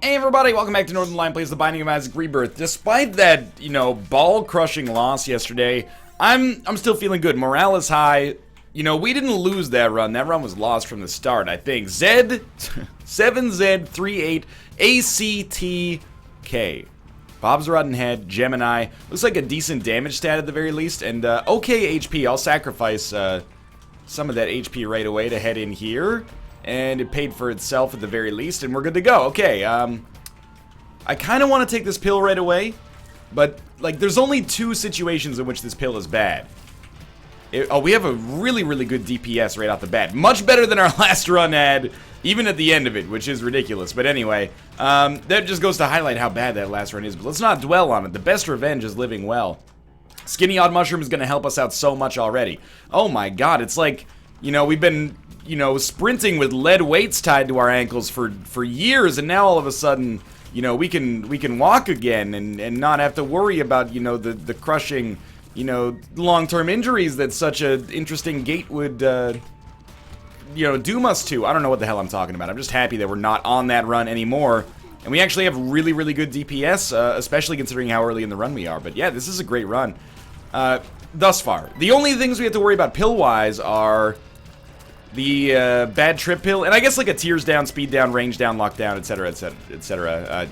Hey everybody, welcome back to Northern Lion Plays The Binding of Isaac Rebirth. Despite that, ball-crushing loss yesterday, I'm still feeling good. Morale is high. We didn't lose that run. That run was lost from the start, I think. Zed, 7Z38ACTK. Bob's Rotten Head, Gemini. Looks like a decent damage stat at the very least. And, okay HP. I'll sacrifice some of that HP right away to head in here. And it paid for itself at the very least, and we're good to go. Okay, I kind of want to take this pill right away, but, there's only two situations in which this pill is bad. We have a really, really good DPS right off the bat. Much better than our last run had, even at the end of it, which is ridiculous. But anyway, that just goes to highlight how bad that last run is, but let's not dwell on it. The best revenge is living well. Skinny Odd Mushroom is going to help us out so much already. Oh my god, it's like, we've been... sprinting with lead weights tied to our ankles for years, and now all of a sudden, we can walk again and not have to worry about, the crushing, long-term injuries that such a interesting gait would, doom us to. I don't know what the hell I'm talking about. I'm just happy that we're not on that run anymore, and we actually have really, really good DPS, especially considering how early in the run we are. But yeah, this is a great run, thus far. The only things we have to worry about pill-wise are... the bad trip pill, and I guess like a tears down, speed down, range down, lockdown, etc, etc, etc,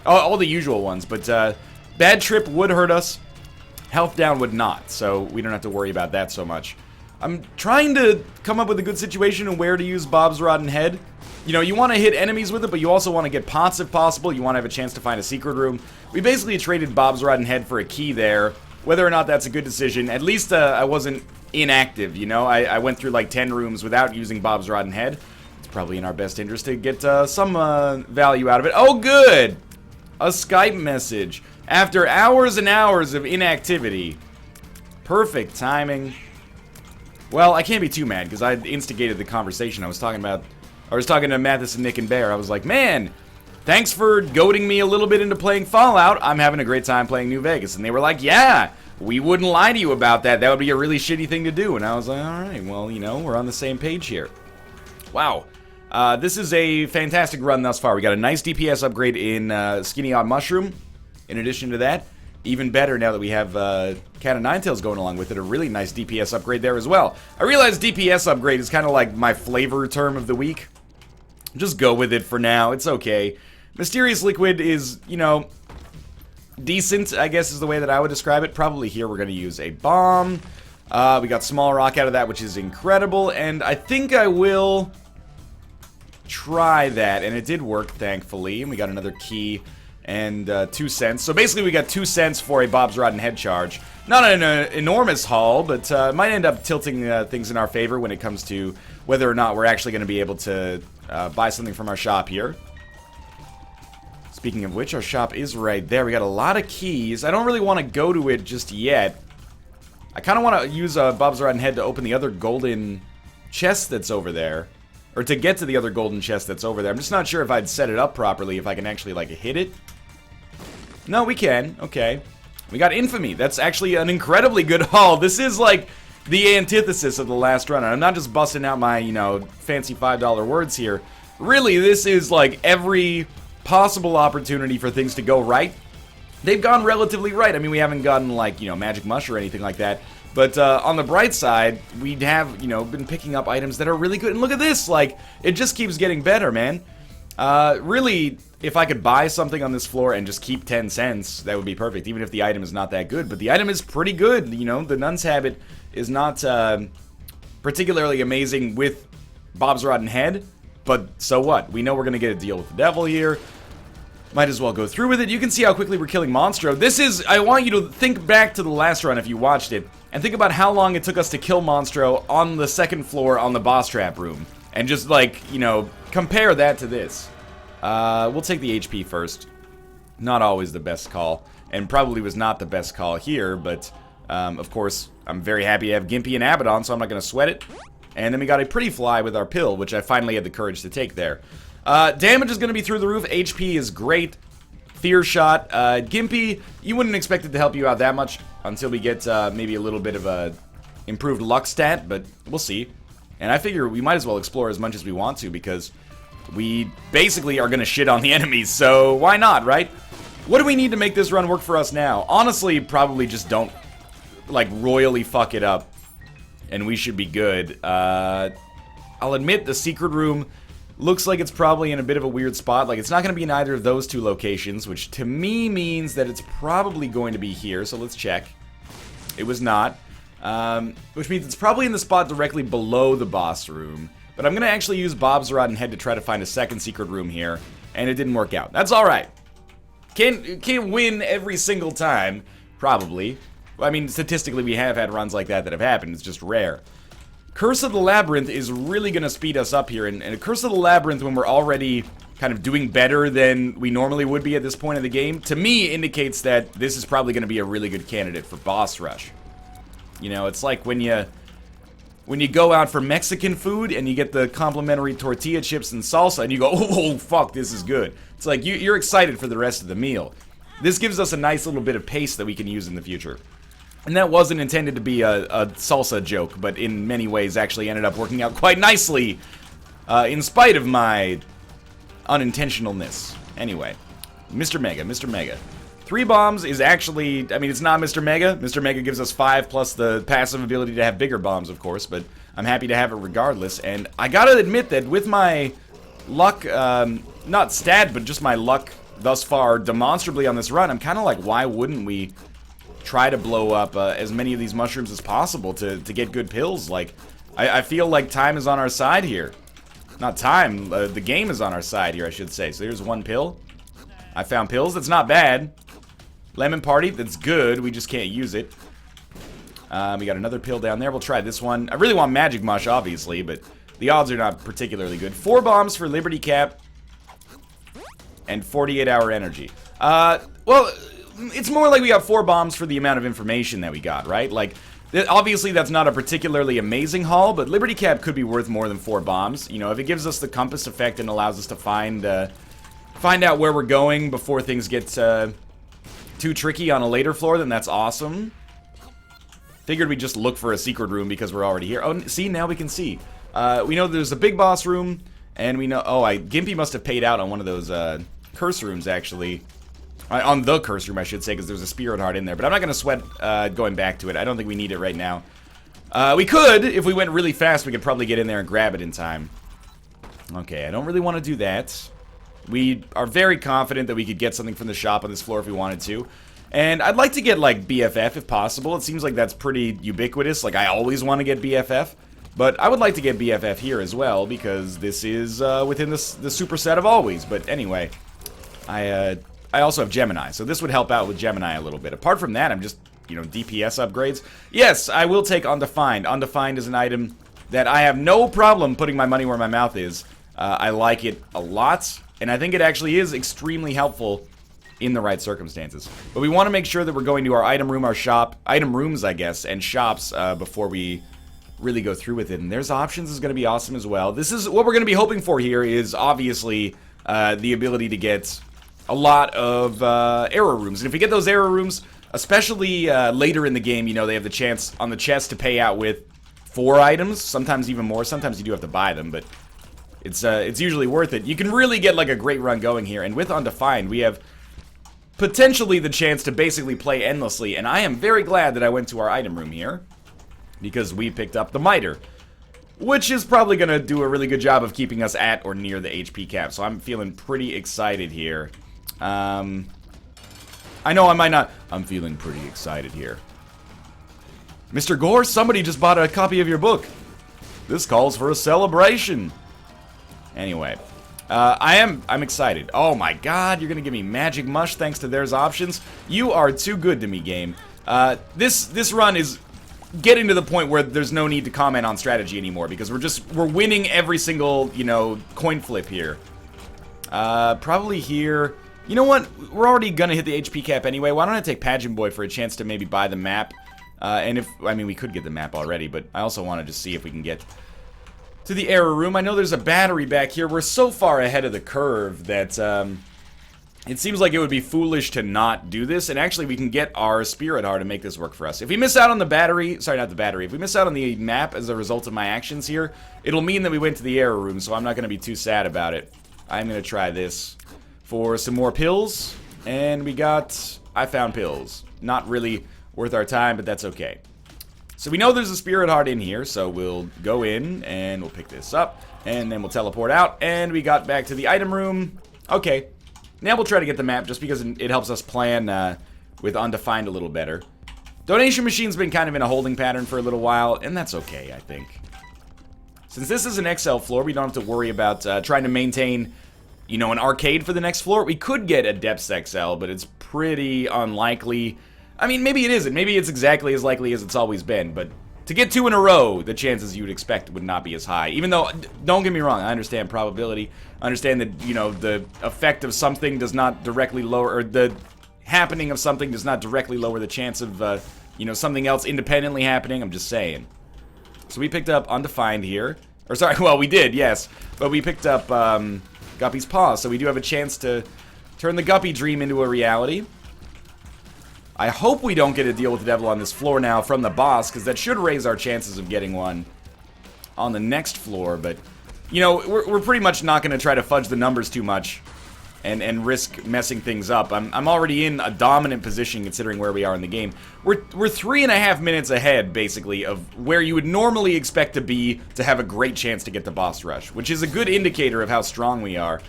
all the usual ones, but bad trip would hurt us, health down would not, so we don't have to worry about that so much. I'm trying to come up with a good situation and where to use Bob's Rotten Head. You want to hit enemies with it, but you also want to get pots if possible. You want to have a chance to find a secret room. We basically traded Bob's Rotten Head for a key there. Whether or not that's a good decision, at least I wasn't inactive, I went through like 10 rooms without using Bob's Rotten Head. It's probably in our best interest to get some value out of it. Oh, good! A Skype message. After hours and hours of inactivity. Perfect timing. Well, I can't be too mad, because I instigated the conversation. I was talking to Mathis and Nick and Bear. I was like, man, thanks for goading me a little bit into playing Fallout. I'm having a great time playing New Vegas. And they were like, yeah, we wouldn't lie to you about that. That would be a really shitty thing to do. And I was like, alright, well, we're on the same page here. Wow. This is a fantastic run thus far. We got a nice DPS upgrade in Skinny Odd Mushroom. In addition to that, even better now that we have Cat of Nine Tails going along with it, a really nice DPS upgrade there as well. I realize DPS upgrade is kind of like my flavor term of the week. Just go with it for now. It's okay. Mysterious Liquid is, decent, I guess is the way that I would describe it. Probably here we're going to use a bomb. We got Small Rock out of that, which is incredible. And I think I will try that. And it did work, thankfully. And we got another key and 2 cents. So basically we got 2 cents for a Bob's Rotten Head charge. Not an enormous haul, but might end up tilting things in our favor when it comes to whether or not we're actually going to be able to buy something from our shop here. Speaking of which, our shop is right there. We got a lot of keys. I don't really want to go to it just yet. I kind of want to use Bob's Rotten Head to open the other golden chest that's over there. Or to get to the other golden chest that's over there. I'm just not sure if I'd set it up properly, if I can actually, hit it. No, we can. Okay. We got Infamy. That's actually an incredibly good haul. This is, the antithesis of the last run. And I'm not just busting out my, fancy $5 words here. Really, this is, every... possible opportunity for things to go right. They've gone relatively right. I mean, we haven't gotten, Magic Mush or anything like that. But on the bright side, we have, been picking up items that are really good. And look at this! It just keeps getting better, man. Really, if I could buy something on this floor and just keep 10 cents, that would be perfect. Even if the item is not that good. But the item is pretty good. The Nun's Habit is not particularly amazing with Bob's Rotten Head. But so what? We know we're going to get a deal with the devil here. Might as well go through with it. You can see how quickly we're killing Monstro. This is... I want you to think back to the last run if you watched it. And think about how long it took us to kill Monstro on the second floor on the boss trap room. And just, compare that to this. We'll take the HP first. Not always the best call. And probably was not the best call here. But, of course, I'm very happy to have Gimpy and Abaddon, so I'm not going to sweat it. And then we got a Pretty Fly with our pill, which I finally had the courage to take there. Damage is going to be through the roof. HP is great. Fear Shot. Gimpy, you wouldn't expect it to help you out that much until we get maybe a little bit of a improved luck stat, but we'll see. And I figure we might as well explore as much as we want to, because we basically are gonna shit on the enemies, so why not, right? What do we need to make this run work for us now? Honestly, probably just don't, like, royally fuck it up, and we should be good. I'll admit the secret room looks like it's probably in a bit of a weird spot. Like, it's not going to be in either of those two locations, which to me means that it's probably going to be here, so let's check. It was not. Which means it's probably in the spot directly below the boss room. But I'm going to actually use Bob's Rod and Head to try to find a second secret room here, and it didn't work out. That's alright. Can't win every single time, probably. I mean, statistically, we have had runs like that have happened. It's just rare. Curse of the Labyrinth is really going to speed us up here, and a Curse of the Labyrinth, when we're already kind of doing better than we normally would be at this point in the game, to me indicates that this is probably going to be a really good candidate for boss rush. You know, it's like when you go out for Mexican food and you get the complimentary tortilla chips and salsa and you go, oh fuck, this is good. It's like you're excited for the rest of the meal. This gives us a nice little bit of pace that we can use in the future. And that wasn't intended to be a salsa joke, but in many ways actually ended up working out quite nicely, in spite of my unintentionalness. Anyway, Mr. Mega. 3 bombs is actually, I mean, it's not Mr. Mega. Mr. Mega gives us 5 plus the passive ability to have bigger bombs, of course, but I'm happy to have it regardless. And I gotta admit that with my luck, not stat, but just my luck thus far demonstrably on this run, I'm kind of like, why wouldn't we try to blow up as many of these mushrooms as possible to get good pills? Like, I feel like time is on our side here. Not time, the game is on our side here, I should say. So here's 1 pill. I found pills, that's not bad. Lemon Party, that's good, we just can't use it. We got another pill down there, we'll try this one. I really want Magic Mush, obviously, but the odds are not particularly good. 4 bombs for Liberty Cap. And 48-hour energy. Well, it's more like we got 4 bombs for the amount of information that we got, right? Like, obviously that's not a particularly amazing haul, but Liberty Cap could be worth more than 4 bombs. You know, if it gives us the compass effect and allows us to find out where we're going before things get too tricky on a later floor, then that's awesome. Figured we'd just look for a secret room because we're already here. Oh, see, now we can see. We know there's a big boss room, and we know... Oh, Gimpy must have paid out on one of those curse rooms, actually. On the curse room, I should say, because there's a spirit heart in there. But I'm not going to sweat going back to it. I don't think we need it right now. We could, if we went really fast, we could probably get in there and grab it in time. Okay, I don't really want to do that. We are very confident that we could get something from the shop on this floor if we wanted to. And I'd like to get, like, BFF if possible. It seems like that's pretty ubiquitous. Like, I always want to get BFF. But I would like to get BFF here as well, because this is within the superset of always. But anyway, I also have Gemini, so this would help out with Gemini a little bit. Apart from that, I'm just, you know, DPS upgrades. Yes, I will take Undefined. Undefined is an item that I have no problem putting my money where my mouth is. I like it a lot, and I think it actually is extremely helpful in the right circumstances. But we want to make sure that we're going to our item room, our shop, item rooms, I guess, and shops before we really go through with it. And there's options is going to be awesome as well. This is what we're going to be hoping for here is obviously the ability to get a lot of error rooms. And if we get those error rooms, especially later in the game, you know, they have the chance on the chest to pay out with 4 items, sometimes even more. Sometimes you do have to buy them, but it's usually worth it. You can really get like a great run going here. And with Undefined, we have potentially the chance to basically play endlessly. And I am very glad that I went to our item room here, because we picked up the Miter, which is probably going to do a really good job of keeping us at or near the HP cap. So I'm feeling pretty excited here. I know I might not. I'm feeling pretty excited here. Mr. Gore, somebody just bought a copy of your book. This calls for a celebration. Anyway, I'm excited. Oh my god, you're gonna give me Magic Mush thanks to there's options? You are too good to me, game. This run is getting to the point where there's no need to comment on strategy anymore, because we're winning every single, you know, coin flip here. Probably here. You know what? We're already gonna hit the HP cap anyway. Why don't I take Pageant Boy for a chance to maybe buy the map? And if, I mean, we could get the map already, but I also wanted to see if we can get to the error room. I know there's a battery back here. We're so far ahead of the curve that, It seems like it would be foolish to not do this, and actually we can get our Spirit Heart to make this work for us. If we miss out on the battery, sorry, not the battery, if we miss out on the map as a result of my actions here, it'll mean that we went to the error room, so I'm not going to be too sad about it. I'm going to try this for some more pills, and we got, I found pills. Not really worth our time, but that's okay. So we know there's a Spirit Heart in here, so we'll go in, and we'll pick this up, and then we'll teleport out, and we got back to the item room. Okay. Now we'll try to get the map just because it helps us plan with Undefined a little better. Donation Machine's been kind of in a holding pattern for a little while, and that's okay, I think. Since this is an XL floor, we don't have to worry about trying to maintain, you know, an arcade for the next floor. We could get a Depths XL, but it's pretty unlikely. I mean, maybe it isn't. Maybe it's exactly as likely as it's always been, but to get 2 in a row, the chances you would expect would not be as high. Even though, don't get me wrong, I understand probability. I understand that, you know, the effect of something does not directly lower, or the happening of something does not directly lower the chance of, you know, something else independently happening. I'm just saying. So we picked up Undefined here. Or sorry, well, we did, yes. But we picked up Guppy's Paw, so we do have a chance to turn the Guppy dream into a reality. I hope we don't get a deal with the devil on this floor now from the boss, because that should raise our chances of getting one on the next floor, but, you know, we're pretty much not going to try to fudge the numbers too much and risk messing things up. I'm already in a dominant position considering where we are in the game. We're 3.5 minutes ahead, basically, of where you would normally expect to be to have a great chance to get the boss rush, which is a good indicator of how strong we are.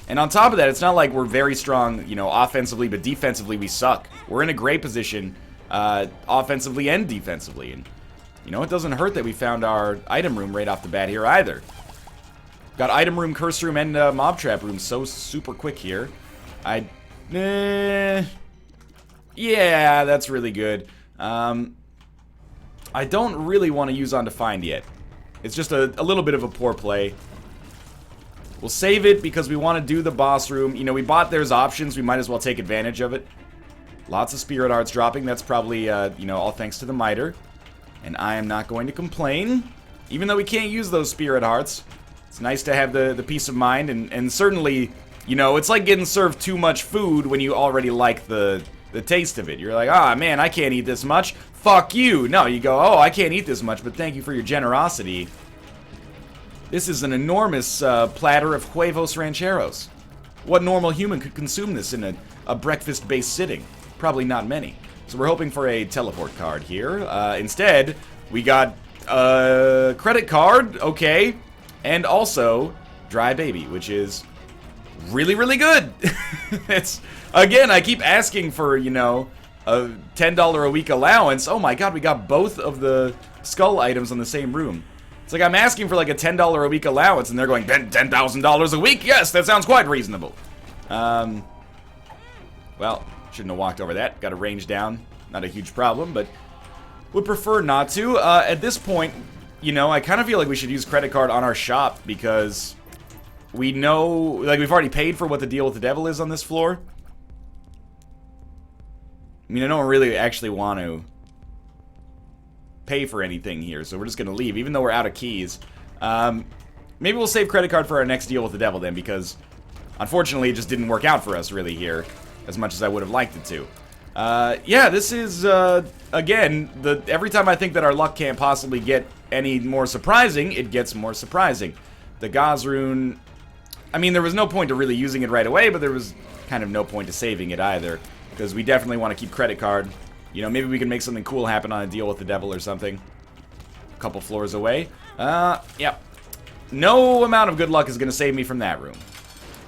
And on top of that, it's not like we're very strong, you know, offensively, but defensively we suck. We're in a great position, offensively and defensively. And, you know, it doesn't hurt that we found our item room right off the bat here either. Got item room, curse room, and mob trap room so super quick here. Yeah, that's really good. I don't really want to use Undefined yet. It's just a little bit of a poor play. We'll save it because we want to do the boss room. You know, we bought there's options. We might as well take advantage of it. Lots of Spirit Hearts dropping. That's probably, you know, all thanks to the Miter. And I am not going to complain. Even though we can't use those Spirit Hearts, it's nice to have the peace of mind. And certainly, you know, it's like getting served too much food when you already like the taste of it. You're like, ah, man, I can't eat this much. Fuck you. No, you go, oh, I can't eat this much, but thank you for your generosity. This is an enormous platter of huevos rancheros. What normal human could consume this in a breakfast-based sitting? Probably not many. So we're hoping for a teleport card here. Instead, we got a credit card, okay, and also Dry Baby, which is really, really good. It's, again, I keep asking for, you know, a $10 a week allowance. Oh my god, we got both of the skull items on the same room. It's like I'm asking for like a $10 a week allowance, and they're going, $10,000 a week? Yes, that sounds quite reasonable. Well, shouldn't have walked over that. Got a range down. Not a huge problem, but would prefer not to. At this point, you know, I kind of feel like we should use credit card on our shop because we know, like, we've already paid for what the deal with the devil is on this floor. I mean, I don't really actually want to pay for anything here, so we're just gonna leave, even though we're out of keys. Maybe we'll save credit card for our next deal with the devil then, because unfortunately it just didn't work out for us really here as much as I would have liked it to. Yeah, this is again, every time I think that our luck can't possibly get any more surprising, it gets more surprising. The Gazrune, I mean, there was no point to really using it right away, but there was kind of no point to saving it either, because we definitely want to keep credit card. You know, maybe we can make something cool happen on a deal with the devil or something. A couple floors away. Yeah. No amount of good luck is going to save me from that room.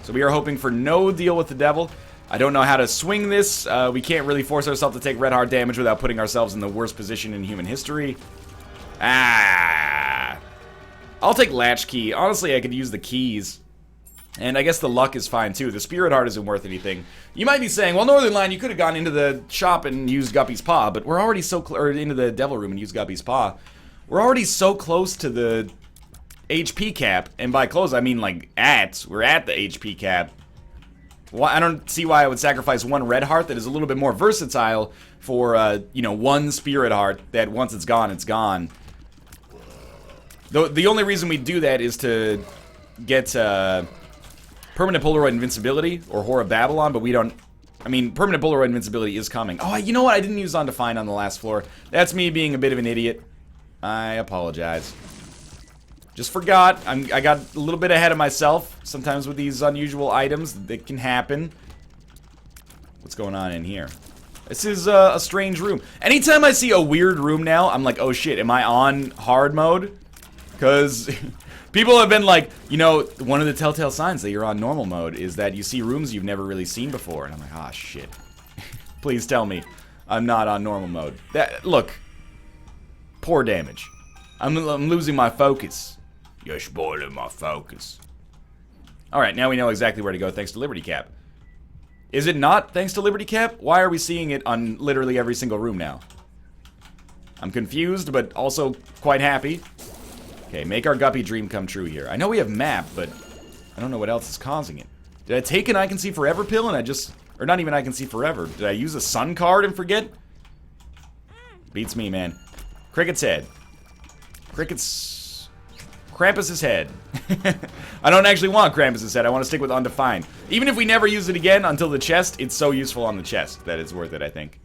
So we are hoping for no deal with the devil. I don't know how to swing this. We can't really force ourselves to take red heart damage without putting ourselves in the worst position in human history. I'll take Latch Key. Honestly, I could use the keys. And I guess the luck is fine, too. The Spirit Heart isn't worth anything. You might be saying, well, Northern Line, you could have gone into the shop and used Guppy's Paw, but we're already so close, or into the Devil Room and used Guppy's Paw. We're already so close to the HP cap, and by close, I mean, like, we're at the HP cap. Well, I don't see why I would sacrifice one red heart that is a little bit more versatile for, you know, one Spirit Heart that once it's gone, it's gone. The only reason we do that is to get, permanent Polaroid invincibility or Whore of Babylon, but we don't... I mean, permanent Polaroid invincibility is coming. Oh, you know what? I didn't use Undefined on the last floor. That's me being a bit of an idiot. I apologize. Just forgot. I got a little bit ahead of myself. Sometimes with these unusual items, that can happen. What's going on in here? This is a strange room. Anytime I see a weird room now, I'm like, oh shit, am I on hard mode? Because people have been like, you know, one of the telltale signs that you're on normal mode is that you see rooms you've never really seen before. And I'm like, ah, shit. Please tell me I'm not on normal mode. Look. Poor damage. I'm losing my focus. You're spoiling my focus. Alright, now we know exactly where to go thanks to Liberty Cap. Is it not thanks to Liberty Cap? Why are we seeing it on literally every single room now? I'm confused, but also quite happy. Okay, make our guppy dream come true here. I know we have map, but I don't know what else is causing it. Did I take an I Can See Forever pill and I just... Or not even I Can See Forever. Did I use a sun card and forget? Beats me, man. Cricket's head. Krampus's head. I don't actually want Krampus's head. I want to stick with Undefined. Even if we never use it again until the chest, it's so useful on the chest that it's worth it, I think.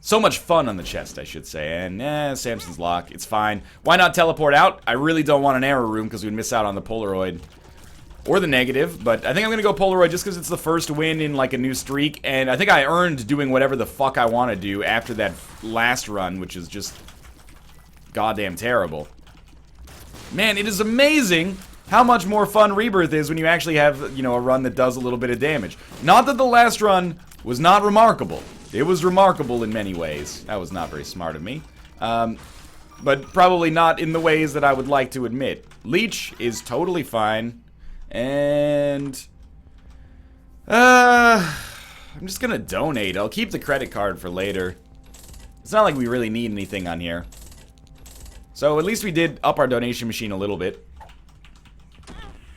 So much fun on the chest, I should say. And, Samson's Lock. It's fine. Why not teleport out? I really don't want an error room because we'd miss out on the Polaroid. Or the negative, but I think I'm going to go Polaroid just because it's the first win in, like, a new streak. And I think I earned doing whatever the fuck I want to do after that last run, which is just goddamn terrible. Man, it is amazing how much more fun Rebirth is when you actually have, you know, a run that does a little bit of damage. Not that the last run was not remarkable. It was remarkable in many ways. That was not very smart of me. But probably not in the ways that I would like to admit. Leech is totally fine. And... I'm just gonna donate. I'll keep the credit card for later. It's not like we really need anything on here. So at least we did up our donation machine a little bit.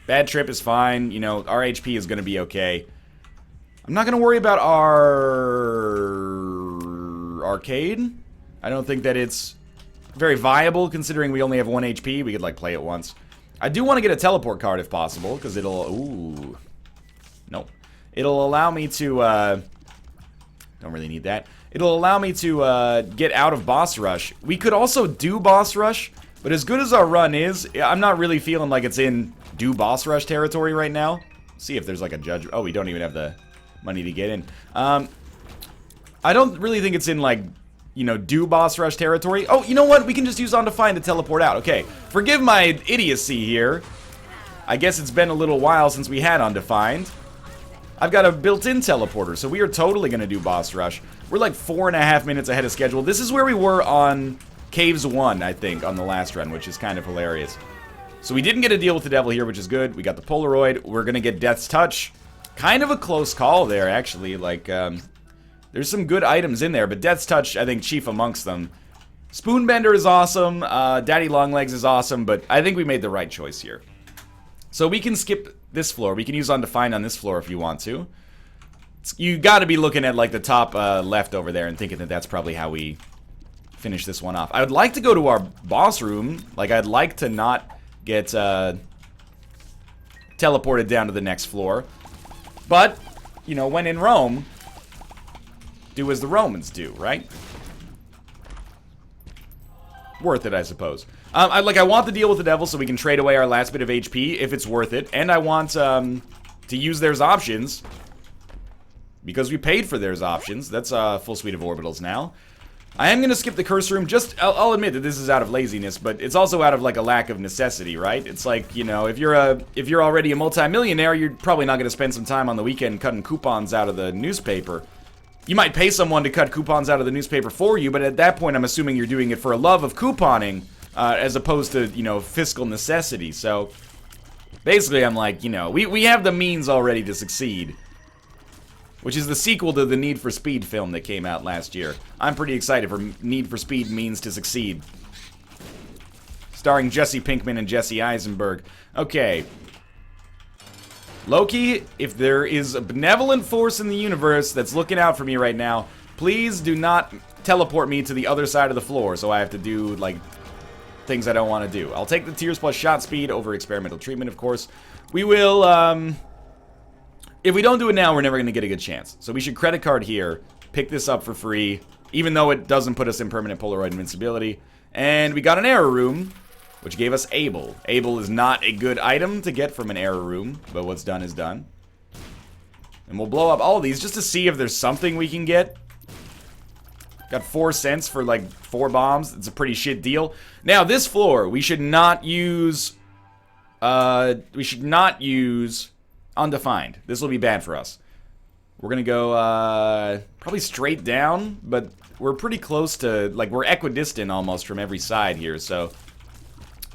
Bad trip is fine. You know, our HP is gonna be okay. I'm not gonna worry about our... arcade. I don't think that it's very viable considering we only have 1 HP. We could, like, play it once. I do want to get a teleport card if possible, because it'll... Ooh. Nope. It'll allow me to, don't really need that. It'll allow me to, get out of boss rush. We could also do boss rush, but as good as our run is, I'm not really feeling like it's in do boss rush territory right now. See if there's, like, a judge... Oh, we don't even have the money to get in. I don't really think it's in, like... You know, do boss rush territory. Oh, you know what? We can just use Undefined to teleport out. Okay, forgive my idiocy here. I guess it's been a little while since we had Undefined. I've got a built-in teleporter, so we are totally going to do boss rush. We're like 4.5 minutes ahead of schedule. This is where we were on Caves 1, I think, on the last run, which is kind of hilarious. So we didn't get a deal with the devil here, which is good. We got the Polaroid. We're going to get Death's Touch. Kind of a close call there, actually. Like, there's some good items in there, but Death's Touch, I think, chief amongst them. Spoonbender is awesome, Daddy Longlegs is awesome, but I think we made the right choice here. So we can skip this floor. We can use Undefined on this floor if you want to. You gotta be looking at, like, the top left over there and thinking that that's probably how we finish this one off. I would like to go to our boss room. Like, I'd like to not get teleported down to the next floor. But, you know, when in Rome... Do as the Romans do, right? Worth it, I suppose. I want the deal with the devil so we can trade away our last bit of HP if it's worth it. And I want to use theirs options because we paid for theirs options. That's a full suite of orbitals now. I am going to skip the curse room. I'll admit that this is out of laziness, but it's also out of, like, a lack of necessity, right? It's like, you know, if you're already a multimillionaire, you're probably not going to spend some time on the weekend cutting coupons out of the newspaper. You might pay someone to cut coupons out of the newspaper for you, but at that point, I'm assuming you're doing it for a love of couponing, as opposed to, you know, fiscal necessity. So, basically, I'm like, you know, we have the means already to succeed. Which is the sequel to the Need for Speed film that came out last year. I'm pretty excited for Need for Speed Means to Succeed. Starring Jesse Pinkman and Jesse Eisenberg. Okay. Loki, if there is a benevolent force in the universe that's looking out for me right now, please do not teleport me to the other side of the floor so I have to do, like, things I don't want to do. I'll take the Tears plus shot speed over experimental treatment, of course. We will, if we don't do it now, we're never going to get a good chance. So we should credit card here, pick this up for free, even though it doesn't put us in permanent Polaroid invincibility. And we got an error room, which gave us Able. Able is not a good item to get from an error room, but what's done is done. And we'll blow up all of these just to see if there's something we can get. Got 4 cents for like 4 bombs. It's a pretty shit deal. Now, this floor, we should not use... Undefined. This will be bad for us. We're gonna go, probably straight down, but we're pretty close to, like, we're equidistant almost from every side here, so...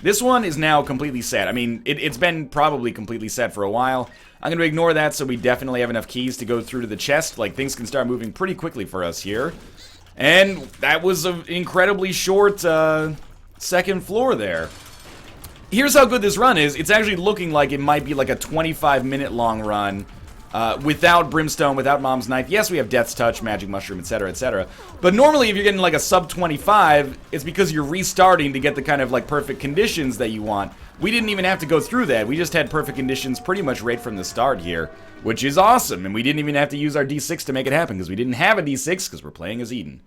This one is now completely set. I mean, it's been probably completely set for a while. I'm going to ignore that so we definitely have enough keys to go through to the chest. Like, things can start moving pretty quickly for us here. And that was an incredibly short second floor there. Here's how good this run is. It's actually looking like it might be like a 25-minute long run. Without Brimstone, without Mom's Knife. Yes, we have Death's Touch, Magic Mushroom, etc., etc. But normally, if you're getting like a sub 25, it's because you're restarting to get the kind of like perfect conditions that you want. We didn't even have to go through that. We just had perfect conditions pretty much right from the start here, which is awesome. And we didn't even have to use our D6 to make it happen because we didn't have a D6 because we're playing as Eden.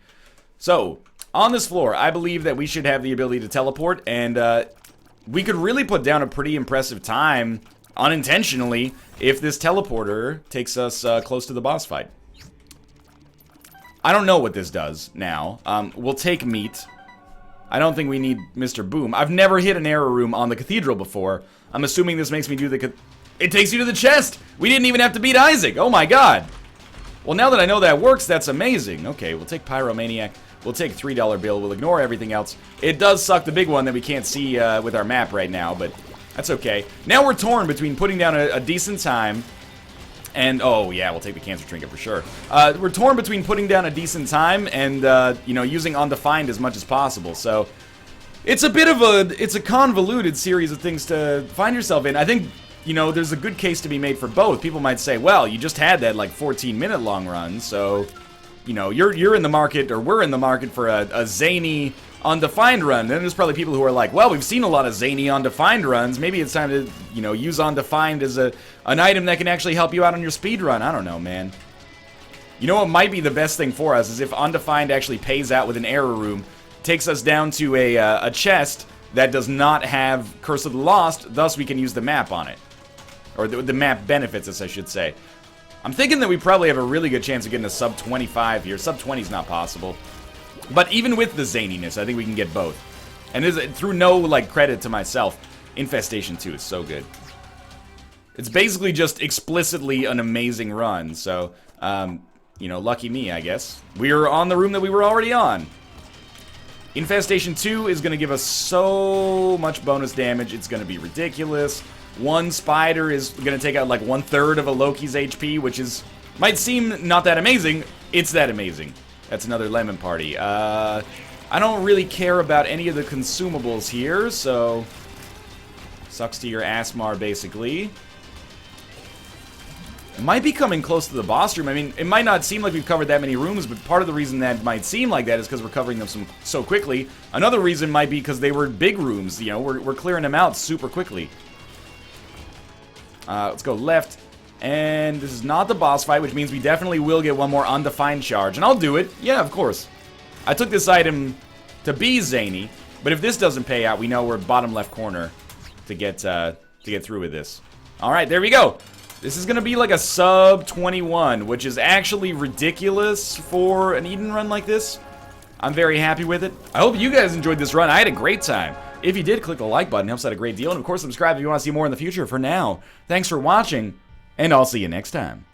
So, on this floor, I believe that we should have the ability to teleport, and we could really put down a pretty impressive time unintentionally if this teleporter takes us close to the boss fight. I don't know what this does now. We'll take meat. I don't think we need Mr. Boom. I've never hit an error room on the cathedral before. I'm assuming this makes me do the... It takes you to the chest! We didn't even have to beat Isaac! Oh my god! Well, now that I know that works, that's amazing. Okay, we'll take Pyromaniac. We'll take $3 bill. We'll ignore everything else. It does suck the big one that we can't see with our map right now, but... That's okay. Now we're torn between putting down a decent time and, oh yeah, we'll take the cancer trinket for sure. We're torn between putting down a decent time and, you know, using Undefined as much as possible. So, it's a bit of it's a convoluted series of things to find yourself in. I think, you know, there's a good case to be made for both. People might say, well, you just had that, like, 14-minute long run, so, you know, you're in the market, or we're in the market for a zany... Undefined run. Then there's probably people who are like, well, we've seen a lot of zany Undefined runs. Maybe it's time to, you know, use Undefined as an item that can actually help you out on your speed run. I don't know, man. You know what might be the best thing for us is if Undefined actually pays out with an error room, takes us down to a chest that does not have Curse of the Lost, thus we can use the map on it. Or the map benefits us, I should say. I'm thinking that we probably have a really good chance of getting a sub 25 here. Sub 20 is not possible. But even with the zaniness, I think we can get both. And through no, like, credit to myself, Infestation 2 is so good. It's basically just explicitly an amazing run, so, you know, lucky me, I guess. We're on the room that we were already on. Infestation 2 is going to give us so much bonus damage, it's going to be ridiculous. One spider is going to take out, like, 1/3 of a Loki's HP, which is, might seem not that amazing. It's that amazing. That's another lemon party. I don't really care about any of the consumables here, so... Sucks to your Asmar, basically. Might be coming close to the boss room. I mean, it might not seem like we've covered that many rooms, but part of the reason that might seem like that is because we're covering them so quickly. Another reason might be because they were big rooms. You know, we're clearing them out super quickly. Let's go left. And this is not the boss fight, which means we definitely will get one more Undefined charge. And I'll do it. Yeah, of course. I took this item to be zany, but if this doesn't pay out, we know we're bottom left corner to get through with this. Alright, there we go. This is going to be like a sub 21, which is actually ridiculous for an Eden run like this. I'm very happy with it. I hope you guys enjoyed this run. I had a great time. If you did, click the like button. It helps out a great deal. And of course, subscribe if you want to see more in the future. For now, thanks for watching. And I'll see you next time.